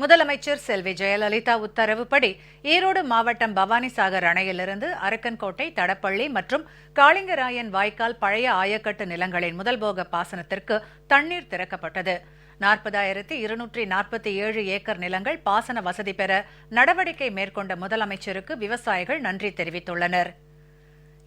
முதலமைச்சர் செல்வி ஜெயலலிதா உத்தரவுப்படி ஈரோடு மாவட்டம் பவானிசாகர் அணையிலிருந்து அரக்கன்கோட்டை, தடப்பள்ளி மற்றும் காளிங்கராயன் வாய்க்கால் பழைய ஆயக்கட்டு நிலங்களின் முதல்போக பாசனத்திற்கு தண்ணீர் திறக்கப்பட்டது. 40,247 ஏக்கர் நிலங்கள் பாசன வசதி பெற நடவடிக்கை மேற்கொண்ட முதலமைச்சருக்கு விவசாயிகள் நன்றி தெரிவித்துள்ளனர்.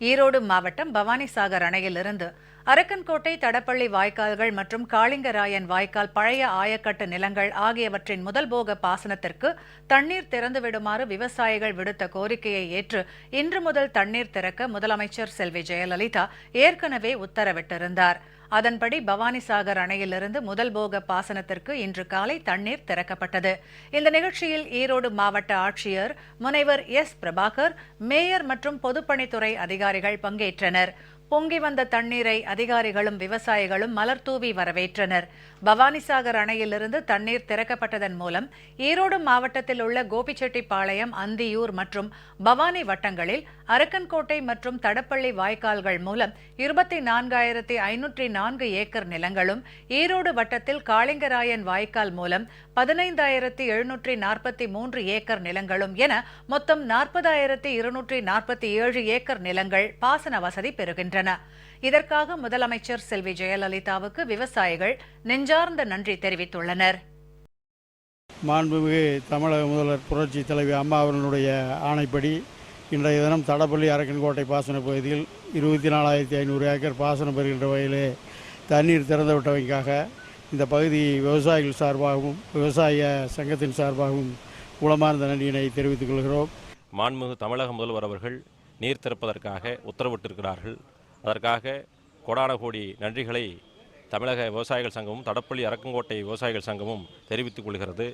ஈரோடு மாவட்டம் பவானிசாகர் அணையிலிருந்து அரக்கன்கோட்டை, தடப்பள்ளி வாய்க்கால்கள் மற்றும் காளிங்கராயன் வாய்க்கால் பழைய ஆயக்கட்டு நிலங்கள் ஆகியவற்றின் முதல்போக பாசனத்திற்கு தண்ணீர் திறந்துவிடுமாறு விவசாயிகள் விடுத்த கோரிக்கையை ஏற்று இன்று முதல் தண்ணீர் திறக்க முதலமைச்சர் செல்வி ஜெயலலிதா ஏற்கனவே உத்தரவிட்டிருந்தார். அதன்படி பவானிசாகர் அணையிலிருந்து முதல்போக பாசனத்திற்கு இன்று காலை தண்ணீர் திறக்கப்பட்டது. இந்த நிகழ்ச்சியில் ஈரோடு மாவட்ட ஆட்சியர் முனைவர் எஸ். பிரபாகர், மேயர் மற்றும் பொதுப்பணித்துறை அதிகாரிகள் பங்கேற்றனர். பொங்கி வந்த தண்ணீரை அதிகாரிகளும் விவசாயிகளும் மலர் தூவி வரவேற்றனர். பவானிசாகர் அணையிலிருந்து தண்ணீர் திறக்கப்பட்டதன் மூலம் ஈரோடு மாவட்டத்தில் உள்ள கோபிச்செட்டிப்பாளையம், அந்தியூர் மற்றும் பவானி வட்டங்களில் அரக்கன்கோட்டை மற்றும் தடப்பள்ளி வாய்க்கால்கள் மூலம் 24,504 ஏக்கர் நிலங்களும், ஈரோடு வட்டத்தில் காளிங்கராயன் வாய்க்கால் மூலம் 15,743 ஏக்கர் நிலங்களும் என மொத்தம் 40,247 ஏக்கர் நிலங்கள் பாசன வசதி பெறுகின்றன. இதற்காக முதலமைச்சர் செல்வி ஜெயலலிதாவுக்கு விவசாயிகள் நெஞ்சார்ந்த நன்றி தெரிவித்துள்ளனர். மாண்புமிகு தமிழக முதல்வர் புரட்சி தலைவி அம்மா அவர்களுடைய ஆணைப்படி இன்றைய தினம் தடப்பள்ளி, அரக்கன்கோட்டை பாசன பகுதியில் 24,500 ஏக்கர் பாசனம் பெறுகின்ற வகையிலே தண்ணீர் திறந்துவிட்டவைக்காக இந்த பகுதி விவசாயிகள் சார்பாகவும் விவசாய சங்கத்தின் சார்பாகவும் உளமார்ந்த நன்றியினை தெரிவித்துக் கொள்கிறோம். மாண்புமிகு தமிழக முதல்வர் அவர்கள் நீர் திறப்பதற்காக உத்தரவிட்டிருக்கிறார்கள். அதற்காக கோடான கோடி நன்றிகளை தமிழக விவசாயிகள் சங்கமும், தடப்பள்ளி, அரக்கன்கோட்டை விவசாயிகள் சங்கமும் தெரிவித்துக் கொள்கிறது.